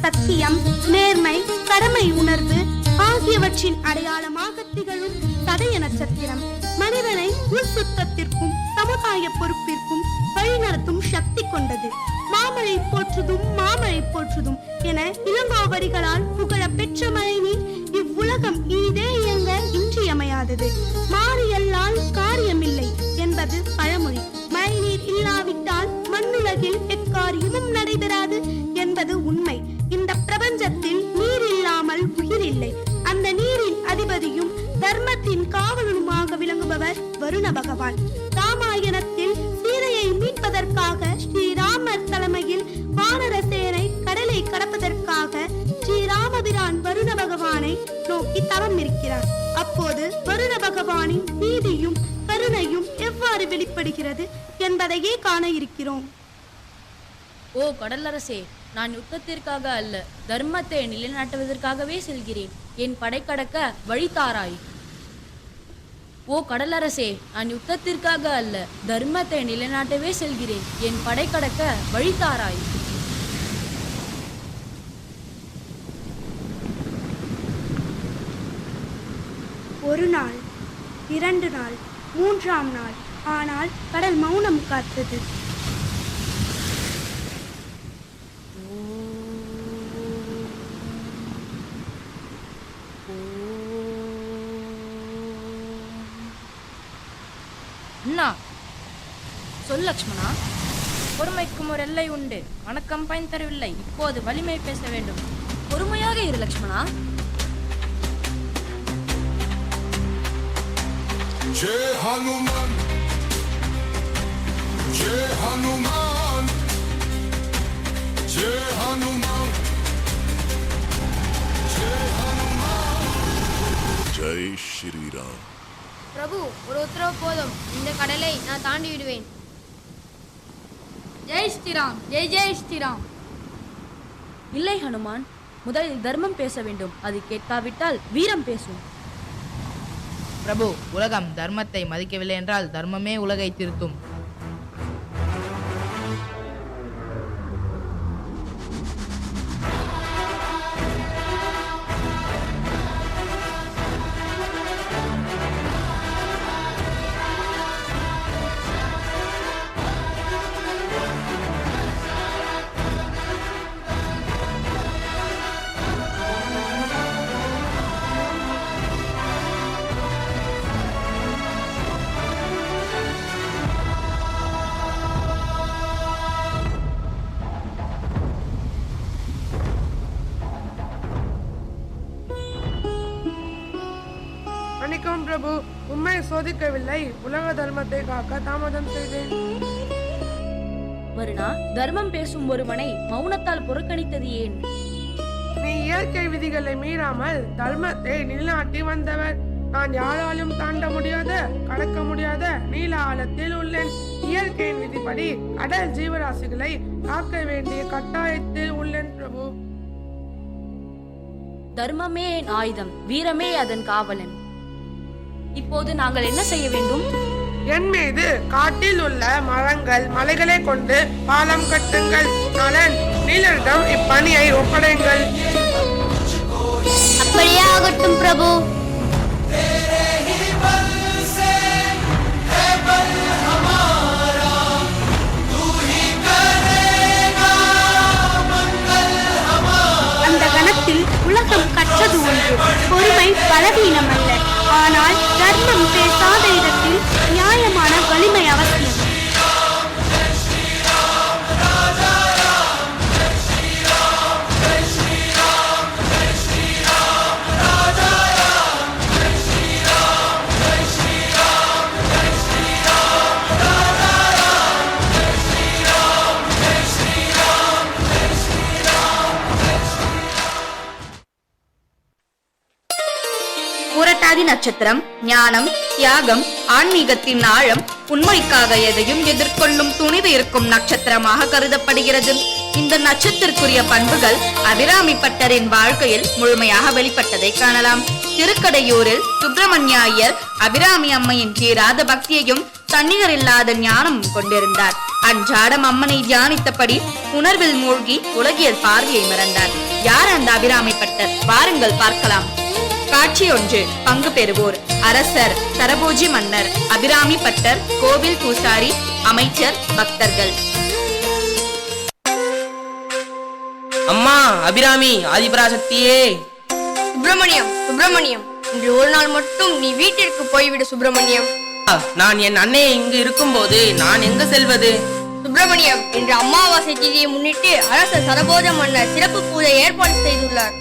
சத்தியம், நேர்மை, கடமை உணர்வு ஆகியவற்றின் அடையாளமாக திகழும் சதய நட்சத்திரம் மனிதனை உள் சுத்தத்திற்கும் சமுதாய பொறுப்பிற்கும் வழிநடத்தும் சக்தி கொண்டது. மாமழை போற்றுதும் மாமழை போற்றுதும் என இளங்கோவடிகளால் புகழ பெற்ற மழை நீர் இவ்வுலகம் இனிதே இயங்க இன்றியமையாதது. மாறியல்லால் காரியமில்லை என்பது பழமொழி. மழை நீர் இல்லாவிட்டால் மண்ணுலகில் எக்காரியமும் நடைபெறாது என்பது உண்மை. இந்த பிரபஞ்சத்தில் நீர் இல்லாமல் உயிர் இல்லை. அந்த நீரின் அதிபதியும் தர்மத்தின் காவலனுமாக விளங்குபவர் வருண பகவான். ராமாயணத்தில் சீதையை மீட்பதற்காக ஸ்ரீராமர் தலைமையில் வானர சேனை கடலை கடப்பதற்காக ஸ்ரீராமபிரான் வருண பகவானை நோக்கி தவம் இருக்கிறார். அப்போது வருண பகவானின் நீதியும் கருணையும் எவ்வாறு வெளிப்படுகிறது என்பதையே காண இருக்கிறோம். ஓ கடலரசே, நான் யுத்தத்திற்காக அல்ல, தர்மத்தை நிலைநாட்டுவதற்காகவே செல்கிறேன். என் படை கடக்க வழித்தாராய். ஓ கடலரசே, நான் யுத்தத்திற்காக அல்ல, தர்மத்தை நிலைநாட்டவே செல்கிறேன். என் படை கடக்க வழித்தாராய். ஒரு நாள், 2 நாள், 3ஆம் நாள், ஆனால் கடல் மௌனம் காத்தது. அண்ணா சொல் லக்ஷ்மணா. பொறுமைக்கும் ஒரு எல்லை உண்டு. வணக்கம் பயன் தரவில்லை. இப்போது வலிமை பேச வேண்டும். பொறுமையாக இரு லக்ஷ்மணா. जय हनुमान, जय हनुमान, जय हनुमान, जय हनुमान, जय श्री राम. பிரபு, ஒரு உத்தரவு போதும். இந்த கடலை நான் தாண்டி விடுவேன். ஜெய் ஸ்ரீராம், ஜெய் ஜெய் ஸ்ரீராம். இல்லை ஹனுமான், முதலில் தர்மம் பேச வேண்டும். அது கேட்காவிட்டால் வீரம் பேசும். பிரபு, உலகம் தர்மத்தை மதிக்கவில்லை என்றால் தர்மமே உலகை திருத்தும். மன்னிக்கவும் பிரபு, உண்மை சோதிக்கவில்லை. உலக தர்மத்தை காக்க தாமதம் செய்தேன். வருணா, தர்மம் பேசும் ஒருவனை மௌனத்தால் புறக்கணித்தது ஏன்? நீ இயற்கை விதிகளை மீறாமல் தர்மத்தை நிலைநாட்டி வந்தவர். நான் யாராலும் தாண்ட முடியாத, கடக்க முடியாத நீல ஆழத்தில் உள்ளேன். இயற்கையின் விதிப்படி கடல் ஜீவராசிகளை காக்க வேண்டிய கட்டாயத்தில் உள்ளேன் பிரபு. தர்மமே என் ஆயுதம், வீரமே அதன் காவலன். இப்போது நாங்கள் என்ன செய்ய வேண்டும்? என் மீது காட்டில் உள்ள மரங்கள் மலைகளை கொண்டு பாலம் கட்டுங்கள். நலன், நீலரிடம் இப்பணியை ஒப்படைங்கள். அப்படியே ஆகட்டும் பிரபு. அந்த கணத்தில் உலகம் கற்றது ஒன்று. பொறுமை பலவீனம் அல்ல, ஆனால் தர்மம் பேசாத இடத்தில் நியாயமான வலிமை அவசியம். பூரட்டாதி நட்சத்திரம் ஞானம், தியாகம், ஆன்மீகத்தின் ஆழம், உண்மைக்காக எதையும் எதிர்கொள்ளும் துணிவு இருக்கும் நட்சத்திரமாக கருதப்படுகிறது. இந்த நட்சத்திற்குரிய பண்புகள் அபிராமி பட்டரின் வாழ்க்கையில் முழுமையாக வெளிப்பட்டதை காணலாம். திருக்கடையூரில் சுப்பிரமணிய ஐயர் அபிராமி அம்மையின் தீராத பக்தியையும் தன்னிகர் இல்லாத ஞானமும் கொண்டிருந்தார். அன்றாடம் அம்மனை தியானித்தபடி உணர்வில் மூழ்கி உலகியல் பார்வையை மறந்தார். யார் அந்த அபிராமி பட்டர்? வாருங்கள் பார்க்கலாம். காட்சி 1. பங்கு பெறுவோர்: அரசர், சரபோஜி மன்னர், அபிராமி பட்டர், கோவில் பூசாரி, அமைச்சர், பக்தர்கள். அம்மா அபிராமி, ஆதிபராசக்தியே. சுப்பிரமணியம், சுப்பிரமணியம், இன்று ஒரு நாள் மட்டும் நீ வீட்டிற்கு போய்விடு சுப்பிரமணியம். நான் என் அன்னையை இங்கு இருக்கும்போது நான் எங்க செல்வது? சுப்பிரமணியம், இன்று அமாவாசை திதியை முன்னிட்டு அரசர் சரபோஜ மன்னர் சிறப்பு பூஜை ஏற்பாடு செய்துள்ளார்.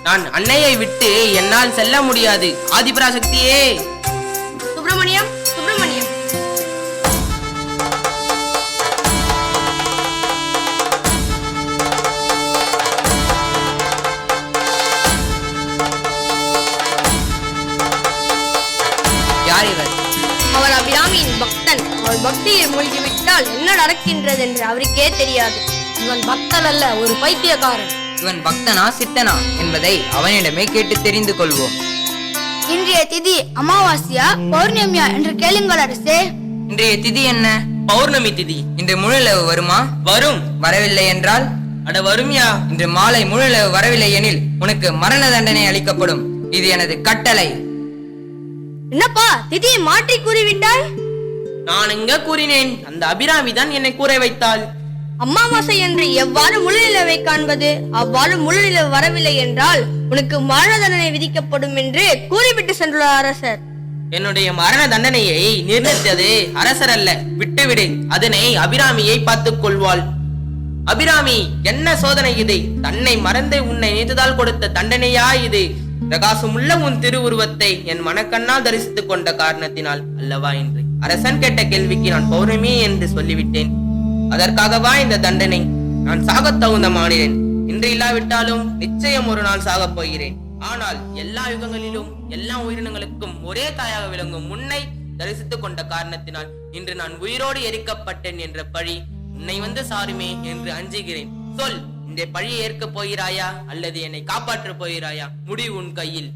நான் அன்னையை விட்டு என்னால் செல்ல முடியாது. ஆதிபராசக்தியே. சுப்பிரமணியம், சுப்பிரமணியம். யார் இவர்? அவர் அபிராமியின் பக்தன். அவர் பக்தியில் மூழ்கிவிட்டால் என்ன நடக்கின்றது என்று அவருக்கே தெரியாது. இவன் பக்தன் அல்ல, ஒரு பைத்தியக்காரன். இவன் பக்தனா சித்தனா என்பதை அவனிடமே கேட்டு தெரிந்து கொள்வோம். இன்றைய திதி அமாவாசையா பௌர்ணமியா என்று கேளுங்கள் அரசே. இன்றைய திதி என்ன? பௌர்ணமி திதி. இன்று முழுநிலவு வருமா? வரும். வரவில்லை என்றால்? அட வரும்யா. இன்று மாலை முழுநிலவு வரவில்லை எனில் உனக்கு மரண தண்டனை அளிக்கப்படும். இது எனது கட்டளை. என்னப்பா திதியை மாற்றி கூறிவிட்டாய்? நான் எங்க கூறினேன்? அந்த அபிராமி தான் என்னை கூற வைத்தாள். அமாவாசை என்று எவ்வாறு முழுநிலவை காண்பது? அவ்வாறு முழுநிலவு வரவில்லை என்றால் உனக்கு மரண தண்டனை விதிக்கப்படும் என்று கூறிவிட்டு சென்றுள்ளார் அரசர். என்னுடைய மரண தண்டனையை நிர்ணயித்தது அரசர் அல்ல. விட்டுவிடு. அதனை அபிராமியை பார்த்துக் கொள்வாள். அபிராமி, என்ன சோதனை இது? தன்னை மறந்து உன்னை நினைத்ததால் கொடுத்த தண்டனையா இது? பிரகாசமுள்ள உன் திருவுருவத்தை என் மனக்கண்ணால் தரிசித்துக் கொண்ட காரணத்தினால் அல்லவா என்று அரசன் கேட்ட கேள்விக்கு நான் பௌர்ணமி என்று சொல்லிவிட்டேன். அதற்காகவா இந்த தண்டனை? நான் சாகத் தகுந்த மாநிலன். இன்று இல்லாவிட்டாலும் நிச்சயம் ஒரு நாள் சாகப் போகிறேன். ஆனால் எல்லா யுகங்களிலும் எல்லா உயிரினங்களுக்கும் ஒரே தாயாக விளங்கும் உன்னை தரிசித்துக் கொண்ட காரணத்தினால் இன்று நான் உயிரோடு எரிக்கப்பட்டேன் என்ற பழி உன்னை வந்து சாருமே என்று அஞ்சுகிறேன். சொல், இந்த பழியை ஏற்க போகிறாயா அல்லது என்னை காப்பாற்ற போகிறாயா? முடிவு உன் கையில்.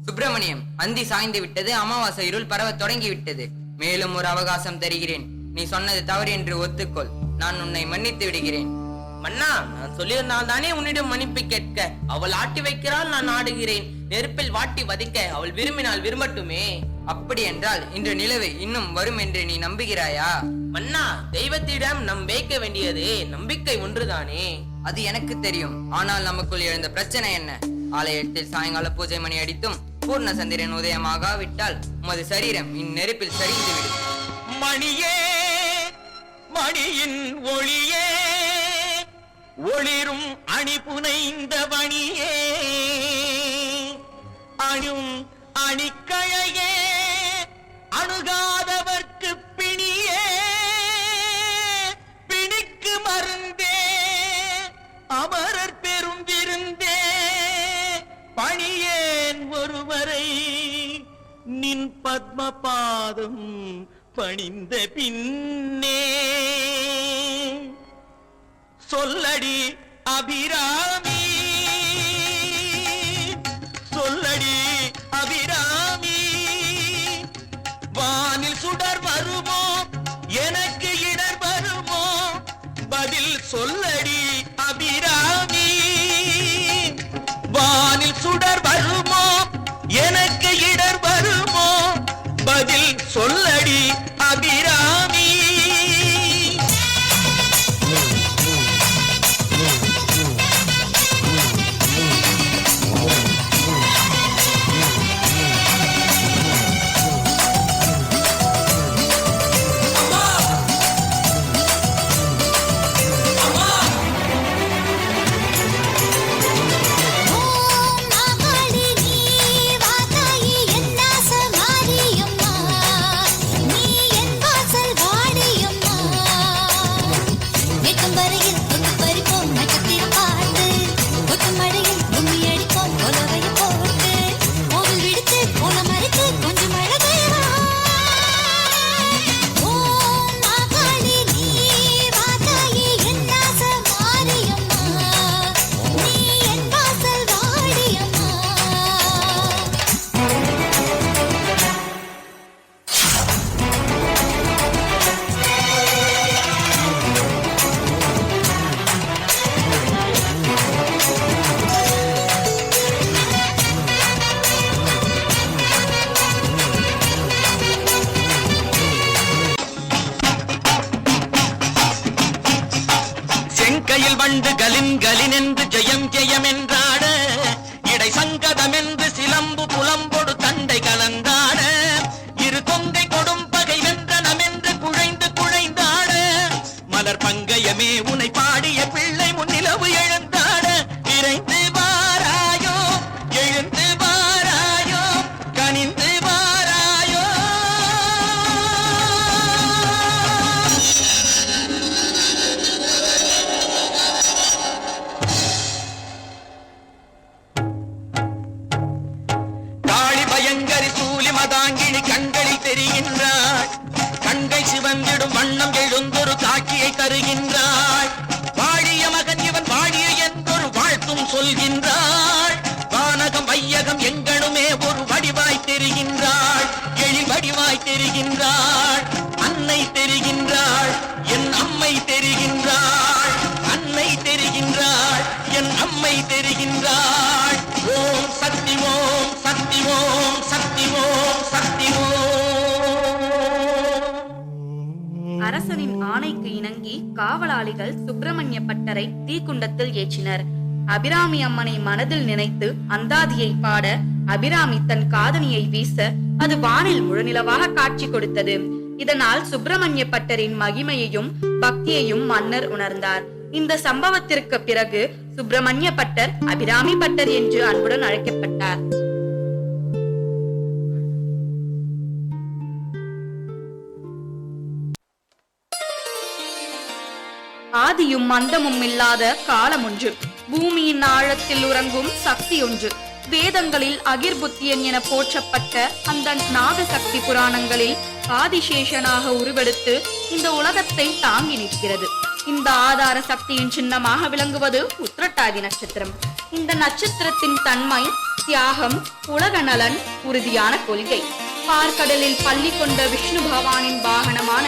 சுப்பிரமணியம், அந்தி சாய்ந்து விட்டது. அமாவாசை இருள் பரவ தொடங்கி விட்டது. மேலும் ஒரு அவகாசம் தருகிறேன். நீ சொன்னது தவறு என்று ஒத்துக்கொள். நான் உன்னை மன்னித்து விடுகிறேன். மன்னா, நான் சொல்லியிருந்தால் தானே உன்னிடம் மன்னிப்பு கேட்க. அவள் ஆட்டி வைக்கிறாள், நான் ஆடுகிறேன். நெருப்பில் வாட்டி வதைக்க அவள் விரும்பினால் விரும்பட்டுமே. அப்படி என்றால் இன்று நிலவு இன்னும் வரும் என்று நீ நம்புகிறாயா? மன்னா, தெய்வத்திடம் நம் வைக்க வேண்டியது நம்பிக்கை ஒன்றுதானே. அது எனக்கு தெரியும். ஆனால் நமக்குள் எழுந்த பிரச்சனை என்ன? ஆலயத்தில் சாயங்கால பூஜை மணி அடித்தும் பூர்ண சந்திரன் உதயமாகாவிட்டால் உமது சரீரம் இந்நெருப்பில் சரிந்துவிடும். மணியே, மணியின் ஒளியே, ஒளிரும் அணி புனைந்த வணியே, அணும் அணிக்கழையே, அணுகாதவர்க்கு பிணியே, பிணிக்கு மருந்தே, அமரர் பெருந்திருந்தே, பணியேன் ஒருவரை நின் பத்ம பாதம் பணிந்த பின்னே. சொல்லடி அபிராமி, சொல்லடி அபிராமி, வானில் சுடர் வருமோ எனக்கு இடர் வருமோ? பதில் சொல்லடி அபிராமி. வானில் சுடர் வருமோ எனக்கு இடர் வருமோ? பதில் சொல்லடி அபிராமி. இறக்கையில் வண்டு கலின் கலின் என்று ஜெயம் ஜெயம் என்றாட, இடை சங்கதம் என்று சிலம்பு புலம்பொடு தண்டை கலந்தாட, இரு கொங்கை கொடும் பகை வென்றனம் என்று குழைந்து குழைந்தாட, மலர் பங்கயமே உனை பாடிய பிள்ளை முன்னிலவு எழுந்தாட, விரைந்து வாராயோ எழுந்து வாராயோ கனிந்து வாராயோ. காளி பயங்கரி சூலி மதாங்கினி கண்களில் தெரிகின்றாள், கண்கை சிவந்திடும் வண்ணம் எழுந்தொரு காட்சியை தருகின்றாள், வாழிய மகன் இவன் வாழிய என்றொரு வாழ்த்தும் சொல்கின்றாள், வானகம் வையகம் எங்கனுமே ஒரு வடிவாய் தெரிகின்றாள், எழில் வடிவாய் தெரிகின்றாள், அன்னை தெரிகின்றாள் என் அம்மை தெரிகின்றாள், அன்னை தெரிகின்றாள் என் அம்மை தெரிகின்றாள். ஓம் சக்தி ஓம் சக்தி ஓம் சக்தி ஓம் சக்தி ஓம். அரசனின் ஆணைக்கு இணங்கி காவலாளிகள் சுப்பிரமணிய பட்டரை தீக்குண்டத்தில் ஏற்றினர். அபிராமி அம்மனை மனதில் நினைத்து அந்தாதியை பாட அபிராமி தன் காதணியை வீச அது வானில் முழுநிலவாக காட்சி கொடுத்தது. இதனால் சுப்பிரமணிய பட்டரின் மகிமையையும் பக்தியையும் மன்னர் உணர்ந்தார். இந்த சம்பவத்திற்கு பிறகு சுப்பிரமணிய பட்டர் அபிராமி பட்டர் என்று அன்புடன் அழைக்கப்பட்டார். ஆதியும் மந்தமும் இல்லாத காலம் ஒன்று, பூமியின் ஆழத்தில் உறங்கும் சக்தி ஒன்று, வேதங்களில் அகிர்புத்தியன் என போற்றப்பட்ட அந்த நாகசக்தி புராணங்களில் ஆதிசேஷனாக உருவெடுத்து இந்த உலகத்தை தாங்கி நிற்கிறது. இந்த ஆதார சக்தியின் சின்னமாக விளங்குவது உத்திரட்டாதி நட்சத்திரம். இந்த நட்சத்திரத்தின் தன்மை தியாகம், உலக நலன், உறுதியான கொள்கை. பார்க்கடலில் பள்ளி கொண்ட விஷ்ணு பகவானின் வாகனமான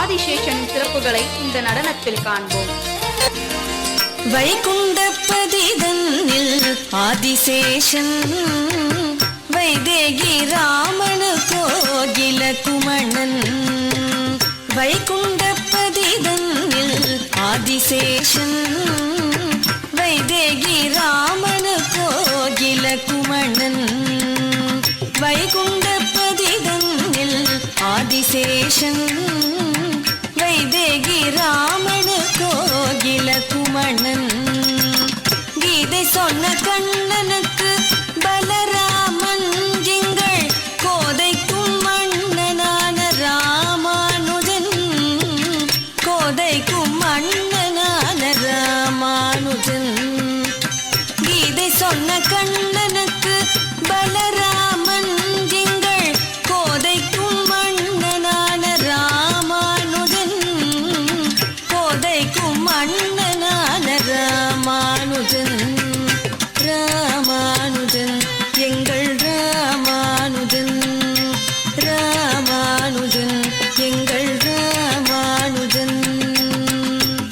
ஆதிசேஷனின் சிறப்புகளை இந்த நடனத்தில் காண்போம். வைகுண்டபதிதன்னில் ஆதிசேஷன், வைதேகி ராமனு கோகில குமணன். வைகுண்டபதிதன்னில் ஆதிசேஷன், வைதேகி ராமனு கோகில குமணன். வைகுண்டபதிதன்னில் ஆதிசேஷன், வைதேகி ராமனு கோகில குமணன். கீதை சொன்ன கண்ணனுக்கு பலராமன், எங்கள் கோதைக்கும் மன்னனான ராமானுஜன், கோதைக்கும் மன்னனான ராமானுஜன். கீதை சொன்ன கண்ணனுக்கு பலராமன், எங்கள் கோதைக்கும் மன்னனான ராமானுஜன், கோதைக்கும் மன்னனான ராமானுஜன். ராமானுஜன் எங்கள் ராமானுஜன், ராமானுஜன் எங்கள் ராமானுஜன்.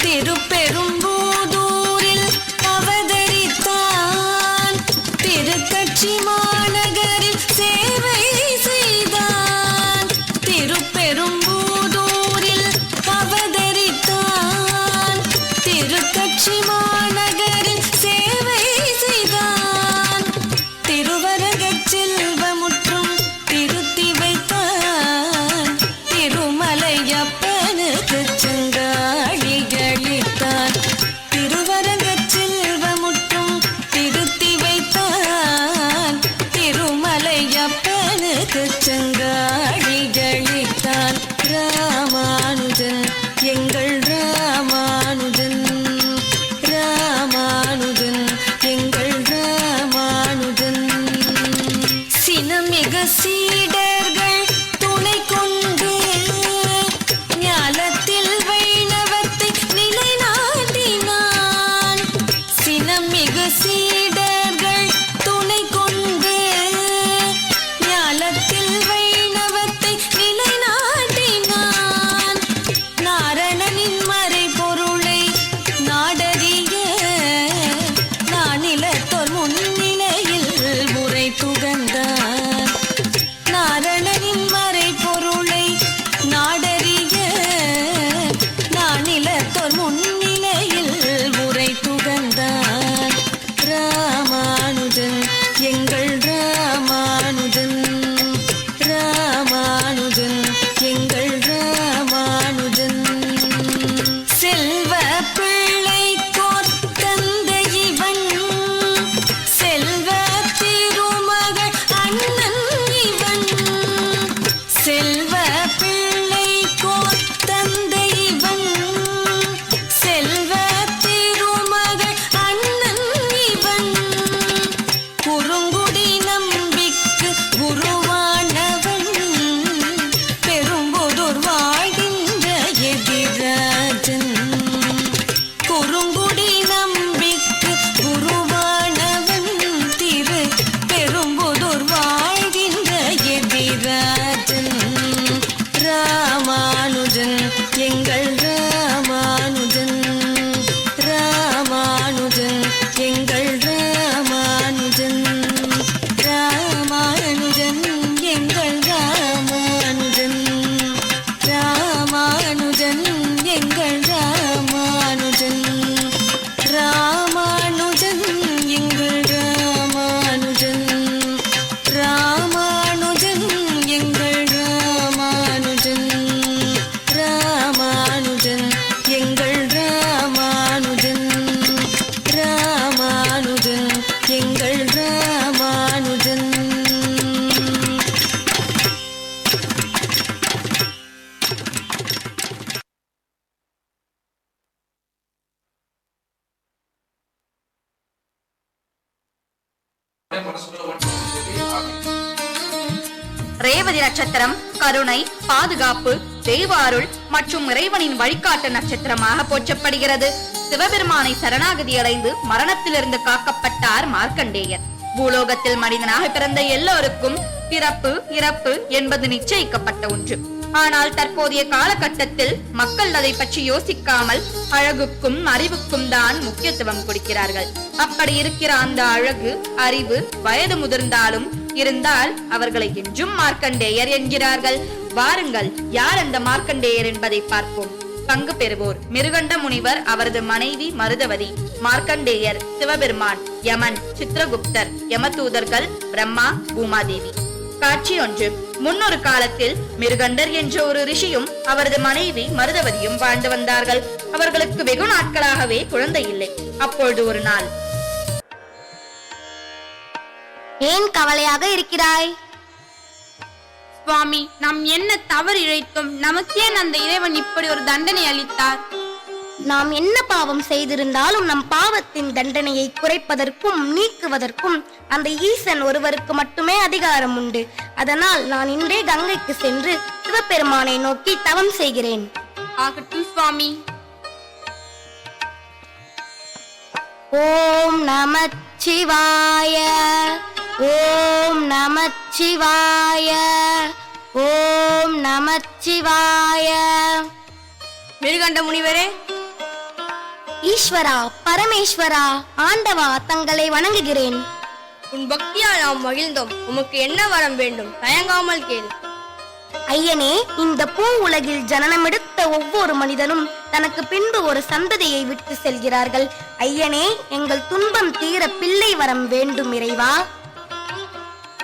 திருப்பெரும்புதூரில் அவதரித்தான், திருக்கட்சி மாநகரில் சேவை செய்தான். திருப்பெரும்புதூரில் அவதரித்தான், திருக்கட்சி மாநகரில் சேவை செய்தான். திருவரங்கச் செல்வமுற்றும் திருத்தி வைத்தான், திருமலையப்பனுக்கு செங்காழிகளித்தான். திருவரங்கச் செல்வமுற்றும் திருத்தி வைத்தான், திருமலையப்பனுக்கு செங்காழிகளித்தான். ராமானுஜன் எங்கள் ராமானுஜன். ரேவதி நட்சத்திரம் கருணை, பாதுகாப்பு, தெய்வ அருள் மற்றும் இறைவனின் வழிகாட்டு நட்சத்திரமாக போற்றப்படுகிறது. சிவபெருமானை சரணாகதி அடைந்து மரணத்திலிருந்து காக்கப்பட்டார் மார்க்கண்டேயர். பூலோகத்தில் மனிதனாக பிறந்த எல்லோருக்கும் பிறப்பு இறப்பு என்பது நிச்சயிக்கப்பட்ட ஒன்று. ஆனால் தற்போதைய காலகட்டத்தில் மக்கள் அதை பற்றி யோசிக்காமல் அழகுக்கும் அறிவுக்கும் தான் முக்கியத்துவம் கொடுக்கிறார்கள். அப்படி இருக்கிற அந்த அழகு, அறிவு வயது முதிர்ந்தாலும் இருந்தால் அவர்களை என்றும் மார்க்கண்டேயர் என்கிறார்கள். வாருங்கள், யார் அந்த மார்க்கண்டேயர் என்பதை பார்ப்போம். பங்கு பெறுவோர்: மிருகண்ட முனிவர், அவரது மனைவி மருதவதி, மார்க்கண்டேயர், சிவபெருமான், யமன், சித்ரகுப்தர், யமதூதர்கள், பிரம்மா, பூமாதேவி. காட்சி 1. முன்னொரு காலத்தில் மிருகண்டர் என்ற ஒரு ரிஷியும் அவரது மனைவி மருதவதியும் வாழ்ந்து வந்தார்கள். அவர்களுக்கு வெகு நாட்களாகவே குழந்தை இல்லை. அப்பொழுது ஒரு நாள், ஏன் கவலையாக இருக்கிறாய்? சுவாமி, நாம் என்ன தவறு இழைத்தோம்? நமக்கேன் அந்த இறைவன் இப்படி ஒரு தண்டனை அளித்தார்? நாம் என்ன பாவம் செய்திருந்தாலும் நம் பாவத்தின் தண்டனையை குறைப்பதற்கும் நீக்குவதற்கும் அந்த ஈசன் ஒருவருக்கு மட்டுமே அதிகாரம் உண்டு. அதனால் நான் இன்றே கங்கைக்கு சென்று சிவபெருமானை நோக்கி தவம் செய்கிறேன். ஆகட்டும் சுவாமி. ஓம் நமச்சிவாய, ஓம் நமச்சிவாய, ஓம் நமச்சிவாய. மிருகண்ட முனிவரே, ஈஸ்வரா, பரமேஸ்வரா, ஆண்டவா, தங்களை வணங்குகிறேன். உன் பக்தியால் நாம் மகிழ்ந்தோம். உமக்கு என்ன வரம் வேண்டும்? தயங்காமல் கேள். ஐயனே, இந்த பூ உலகில் ஜனனமெடுத்த ஒவ்வொரு மனிதனும் தனக்கு பின்பு ஒரு சந்ததியை விட்டு செல்கிறார்கள். ஐயனே, எங்கள் துன்பம் தீர பிள்ளை வரம் வேண்டும் இறைவா.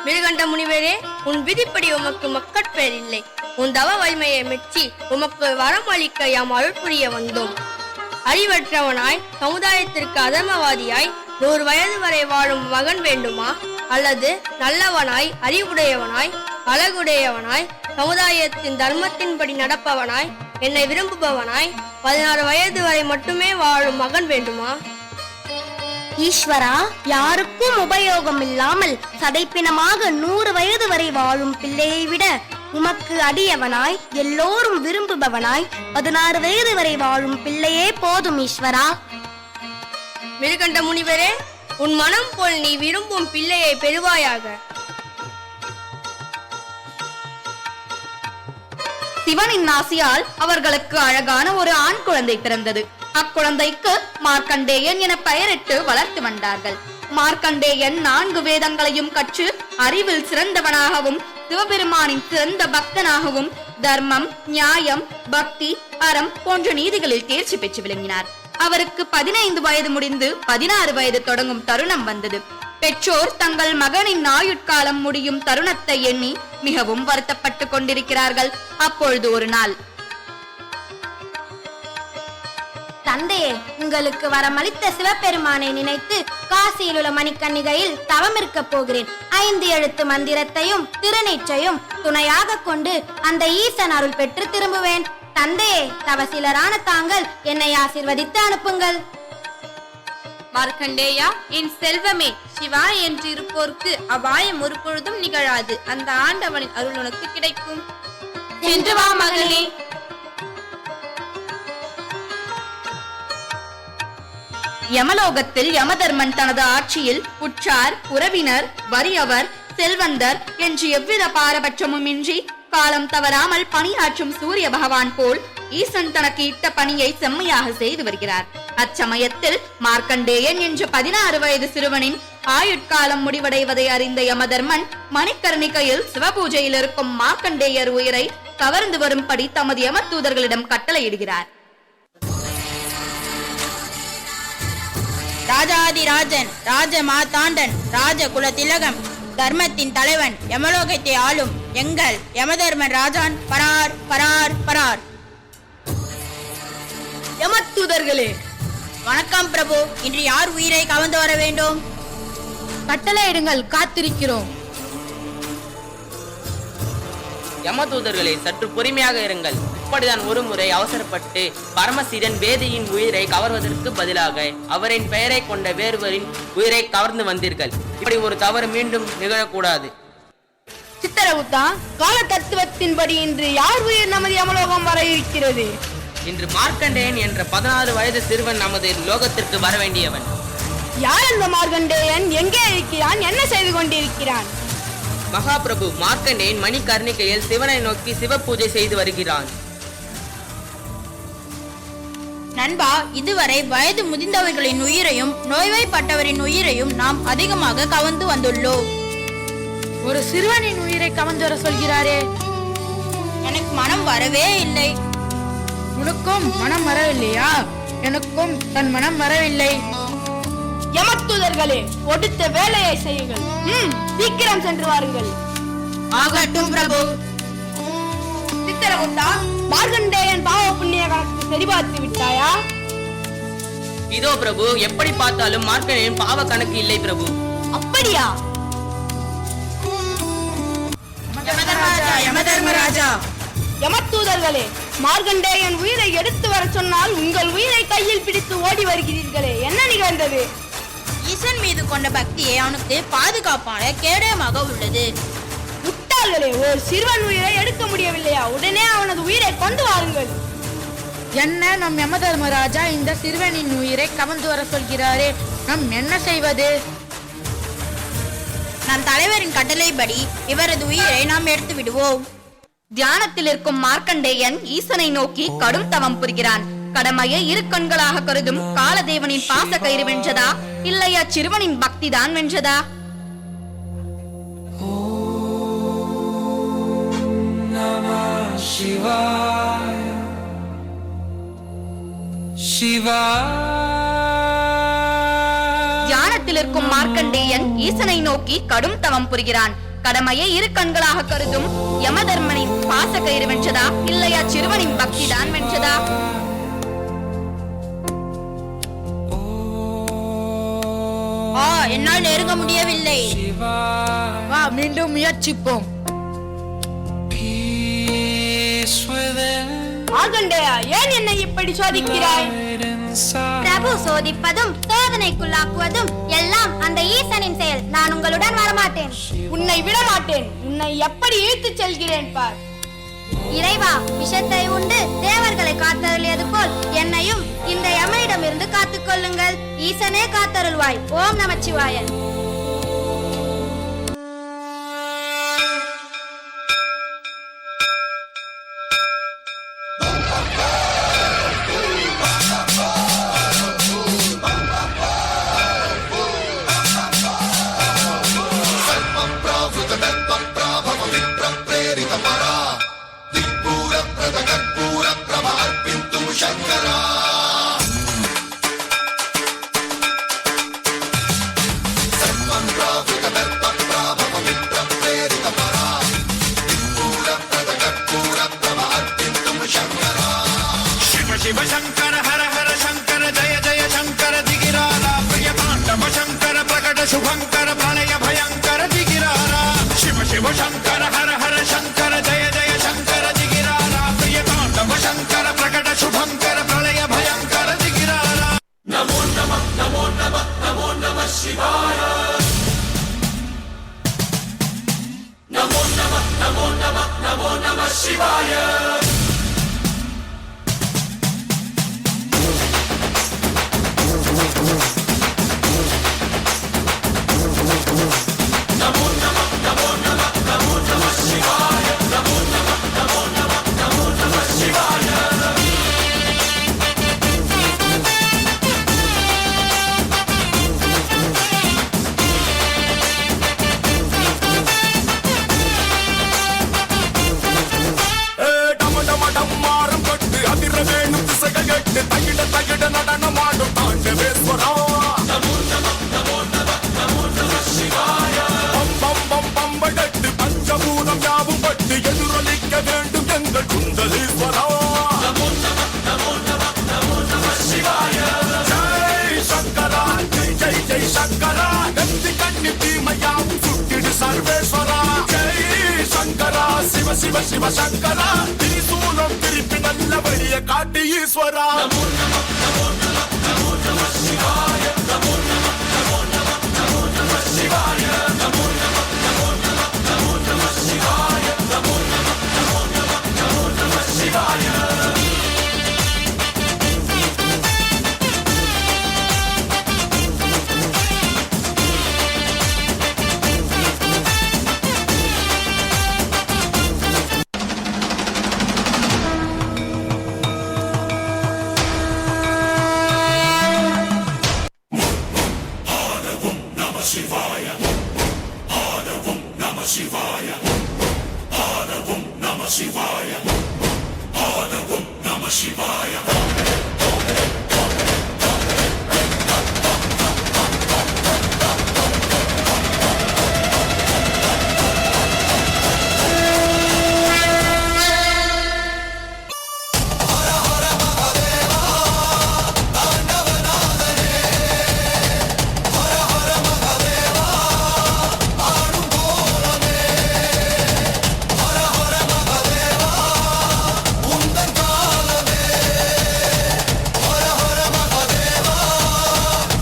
மிருகண்ட முனிவரே, உன் விதிப்படி உமக்கு மக்கட்பேர் இல்லை. உன் தவ வலிமையை மெச்சி உமக்கு வரம் அளிக்க யாம் அருள் புரிய வந்தோம். அறிவற்றவனாய், சமுதாயத்திற்கு அதர்மவாதியாய் 100 வயது வரை வாழும் மகன் வேண்டுமா? அல்லது நல்லவனாய், அறிவுடையவனாய், அழகுடையவனாய், சமுதாயத்தின் தர்மத்தின்படி நடப்பவனாய், என்னை விரும்புபவனாய் 16 வயது வரை மட்டுமே வாழும் மகன் வேண்டுமா? ஈஸ்வரா, யாருக்கும் உபயோகம் இல்லாமல் சதைப்பினமாக 100 வயது வரை வாழும் பிள்ளையை விட உமக்கு அடியவனாய், எல்லோரும் விரும்புபவனாய் 16 வயது வரை வாழும் பிள்ளையே போதும் ஈஸ்வரா. மிருகண்ட முனிவரே, உன் மனம் போல் நீ விரும்பும் பிள்ளையை பெறுவாயாக. சிவனின் ஆசியால் அவர்களுக்கு அழகான ஒரு ஆண் குழந்தை பிறந்தது. அக்குழந்தைக்கு மார்க்கண்டேயன் என பெயரிட்டு வளர்த்து வந்தார்கள். மார்க்கண்டேயன் 4 வேதங்களையும் கற்று அறிவில் சிறந்தவனாகவும் சிவபெருமானின் சிறந்த பக்தனாகவும் தர்மம், நியாயம், பக்தி, அறம் போன்ற நீதிகளில் தேர்ச்சி பெற்று விளங்கினார். அவருக்கு 15 வயது முடிந்து 16 வயது தொடங்கும் தருணம் வந்தது. பெற்றோர் தங்கள் மகனின் ஆயுட்காலம் முடியும் தருணத்தை எண்ணி மிகவும் வருத்தப்பட்டு கொண்டிருக்கிறார்கள். அப்பொழுது ஒரு நாள், தந்தையே, உங்களுக்கு வரமளித்த சிவபெருமானை நினைத்து காசியில் உள்ள மணிக்கன்னிகையில் தவம் இருக்க போகிறேன். 5 எழுத்து மந்திரத்தையும் திருநீற்றையும் துணையாக கொண்டு அந்த ஈசன் அருள் பெற்று திரும்புவேன். தந்தையே, தவசிலரான தாங்கள் என்னை ஆசீர்வதித்து அனுப்புங்கள். மார்க்கண்டேயா, என் செல்வமே, சிவா என்று இருப்போருக்கு அபாயம் ஒரு பொழுதும் நிகழாது. அந்த ஆண்டவனின் அருள் உனக்கு கிடைக்கும். சென்று வா மகனே. யமலோகத்தில் யமதர்மன் தனது ஆட்சியில் உற்றார், உறவினர், வறியவர், செல்வந்தர் என்று எவ்வித பாரபட்சமும் இன்றி காலம் தவறாமல் பணியாற்றும் சூரிய பகவான் போல் ஈசன் தனக்கு இட்ட பணியை செம்மையாக செய்து வருகிறார். அச்சமயத்தில் மார்க்கண்டேயன் என்ற 16 வயது சிறுவனின் ஆயுட்காலம் முடிவடைவதை அறிந்த யமதர்மன் மணிக்கர்ணிகையில் சிவபூஜையில் இருக்கும் மார்க்கண்டேயர் உயிரை கவர்ந்து வரும்படி தமது யம தூதர்களிடம் கட்டளையிடுகிறார். ராஜாதிராஜன், ராஜ மாதாண்டன், ராஜ குல திலகம், தர்மத்தின் தலைவன், யமலோகத்தை ஆளும் எங்கள் யமதர்மன் ராஜான் பரார் பரார் பரார். யமதூதர்களே, வணக்கம் பிரபு. இன்று யார் உயிரை கவர்ந்து வர வேண்டும்? கட்டளையிடுங்கள், காத்திருக்கிறோம். யமதூதர்களே, சற்று பொறுமையாக இருங்கள். இப்படிதான் ஒரு முறை அவசரப்பட்டு பரமசிவன் வேதியின் உயிரை கவர்வதற்கு பதிலாக அவரின் பெயரை கொண்ட வேறுவரின் உயிரை கவர்ந்து வந்தீர்கள். இப்படி ஒரு தவறு மீண்டும் நிகழக்கூடாது. சித்திரகுப்தா, கால தத்துவத்தின்படி இன்று யார் உயிர் நமது யமலோகம் வர இருக்கிறது? இன்று மார்க்கண்டேயன் என்ற 16 வயது சிறுவன் நமது லோகத்திற்கு வர வேண்டியவன். யார் அந்த மார்க்கண்டேயன்? எங்கே இருக்கிறான்? என்ன செய்து கொண்டிருக்கிறான்? மகாபிரபு, மார்க்கண்டேயன் மணிகர்ணிகையில் சிவனை நோக்கி சிவ பூஜை செய்து வருகிறான். நண்பா, இதுவரை வயது முதிர்ந்தவர்களின் உயிரையும் நோய்வாய்ப்பட்டவரின் உயிரையும் நாம் அதிகமாக கவர்ந்து வந்துள்ளோம். ஒரு சிறுவனின் உயிரை கவர்ந்து வர சொல்கிறாரே, எனக்கு மனம் வரவே இல்லை. உனக்கும் மனம் வரவில்லையா? எனக்கும் தன் மனம் வரவில்லை. யமத்தூதர்களே, கொடுத்த வேலையை செய்யுங்கள். சீக்கிரம் சென்று வாருங்கள். ஆகட்டும் பிரபு. சித்திரகுப்தா, மார்க்கண்டேயன் பாவ புண்ணிய கணக்கு சரிபார்த்து விட்டாயா? இதோ பிரபு, எப்படி பார்த்தாலும் மார்க்கண்டேயன் பாவ கணக்கு இல்லை பிரபு. அப்படியா? யமதர்மராஜா, யமத்தூதர்களே, மார்க்கண்டேயன் உயிரை எடுத்து வர சொன்னால் உங்கள் உயிரை கையில் பிடித்து ஓடி வருகிறீர்களே, என்ன நிகழ்ந்தது? ஈசன் மீது கொண்ட பக்தியை அவனுக்கு பாதுகாப்பான கேடயமாக உள்ளது. முட்டாள்களே, ஒரு சிறுவன் உயிரை எடுக்க முடியவில்லையா? உடனே அவனது உயிரை கொண்டு வாருங்கள். என்ன, நம் யமதர்மராஜா இந்த சிறுவனின் உயிரை கவர்ந்து வர சொல்கிறாரே, நாம் என்ன செய்வது? நம் தலைவரின் கட்டளைப்படி இவரது உயிரை நாம் எடுத்து விடுவோம். தியானத்தில் இருக்கும் மார்க்கண்டேயன் ஈசனை நோக்கி கடும் தவம் புரிகிறான். கடமையை இரு கண்களாக கருதும் காலதேவனின் பாச கயிறு வென்றதா, இல்லையா சிறுவனின் பக்தி தான் வென்றதா? தியானத்தில் இருக்கும் மார்க்கண்டேயன் ஈசனை நோக்கி கடும் தவம் புரிகிறான். கடமையை இரு கண்களாக கருதும் யமதர்மனின் பாச கயிறு வென்றதா, இல்லையா சிறுவனின் பக்தி தான் வென்றதா? என்னால் நெருங்க முடியவில்லை. வா, மீண்டும் முயற்சிப்போம். மார்க்கண்டேயா, ஏன் என்னை இப்படி சோதிக்கிறாய்? பிரபு சோதிப்பதும் சோதனைக்குள்ளாக்குவதும் எல்லாம் அந்த ஈசனின் செயல். நான் உங்களுடன் வரமாட்டேன். உன்னை விட மாட்டேன். உன்னை எப்படி இழுத்துச் செல்கிறேன் பார். இறைவா, விஷத்தை உண்டு தேவர்களை காத்தருளியது போல் என்னையும் இந்த யமனிடமிருந்து காத்துக் கொள்ளுங்கள். ஈசனே காத்தருள்வாய். ஓம் நமச்சிவாய. शिव शंकर हर हर शंकर जय जय शंकर दिगिरारा प्रिय तांडव शंकर प्रकट शुभंकर प्रलय भयंकर दिगिरारा शिव शिव शंकर हर हर शंकर जय जय शंकर दिगिरारा प्रिय तांडव शंकर प्रकट शुभंकर प्रलय भयंकर दिगिरारा नमो नमः नमो नमः नमो नमः शिवाय नमो नमः नमो नमः नमो नमः शिवाय शिव शिव शिव शंकर त्रिशूலம் திருப்பி நல்ல வழிய காட்டி ஈஸ்வரா நமோ நமः நமோ நமः நமோ நமः சிவாய நமோ நமः நமோ நமः நமோ நமः சிவாய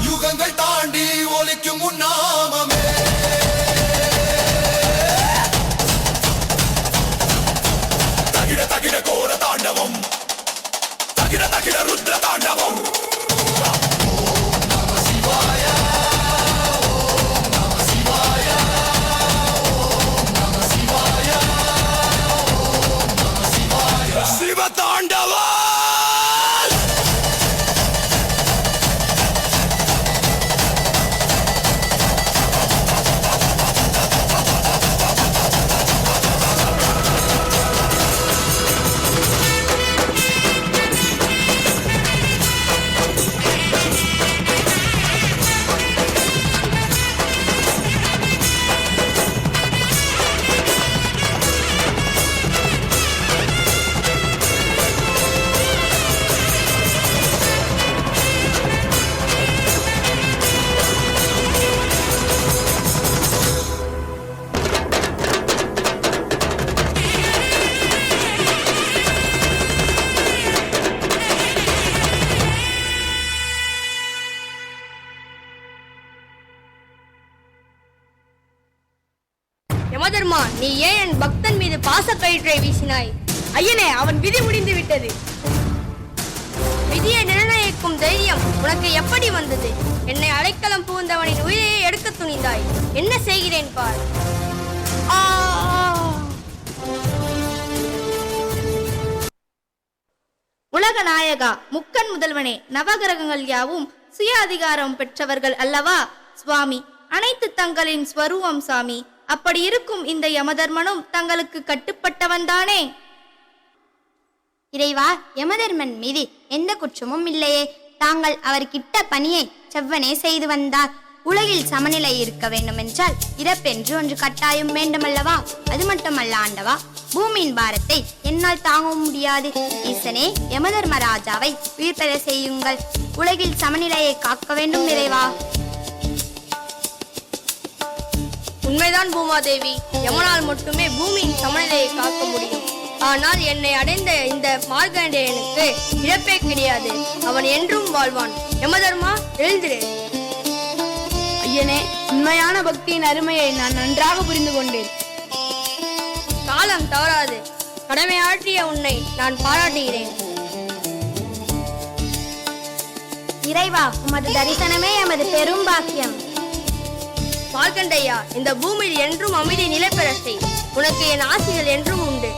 யுகங்கள் தாண்டி ஒலிக்கும் உன்னாமமே தகிட தகிட கோர தாண்டவம் தகிட தகிட ருத்ர தாண்டவம் சிவ தாண்டவா யமதர்மா, நீ ஏன் என் பக்தன் மீது பாசக்கயிற்றை வீசினாய்? ஐயனே, அவன் விதி முடிந்து விட்டது. விதியை நிர்ணயிக்கும் தைரியம் உனக்கு எப்படி வந்தது? என்னை அடைக்கலம் புகுந்தவனின் உயிரையே எடுக்க துணிந்தாய். என்ன செய்கிறேன் பார். உலக நாயகா, முக்கன் முதல்வனே, நவகிரகங்கள் யாவும் சுய அதிகாரம் பெற்றவர்கள் அல்லவா சுவாமி? அனைத்து தங்களின் ஸ்வரூபம் சாமி. அப்படி இருக்கும் இந்த யமதர்மனும் தங்களுக்கு கட்டுப்பட்டவன் தானே? இறைவா, யமதர்மன் மீது எந்த குற்றமும் இல்லையே. தாங்கள் அவர்கிட்ட பணியை செவ்வனே செய்து வந்தார். உலகில் சமநிலை இருக்க வேண்டும் என்றால் இறப்பென்று ஒன்று கட்டாயம் வேண்டுமல்லவா? அது மட்டுமல்ல ஆண்டவா, பூமியின் பாரத்தை என்னால் தாங்கவும் முடியாது. ஈசனே, யமதர்மராஜாவை உயிர் பெற செய்யுங்கள். உலகில் சமநிலையை காக்க வேண்டும் இறைவா. உண்மைதான் பூமாதேவி. யமனால் மட்டுமே பூமியின் சமநிலையை காக்க முடியும். ஆனால் என்னை அடைந்த இந்த மார்க்கண்டேயனுக்கு இழப்பே கிடையாது. அவன் என்றும் வாழ்வான். யமதர்மா, எழுந்திரு. ஐயனே, உண்மையான பக்தியின் அருமையை நான் நன்றாக புரிந்து கொண்டேன். காலம் தவறாது. கடமையாற்றிய உன்னை நான் பாராட்டுகிறேன். இறைவா, உமது தரிசனமே எமது பெரும் பாக்கியம். மார்க்கண்டையா, இந்த பூமியில் என்றும் அமைதி நிலை பெற செய். உனக்கு என் ஆசிகள் என்றும் உண்டு.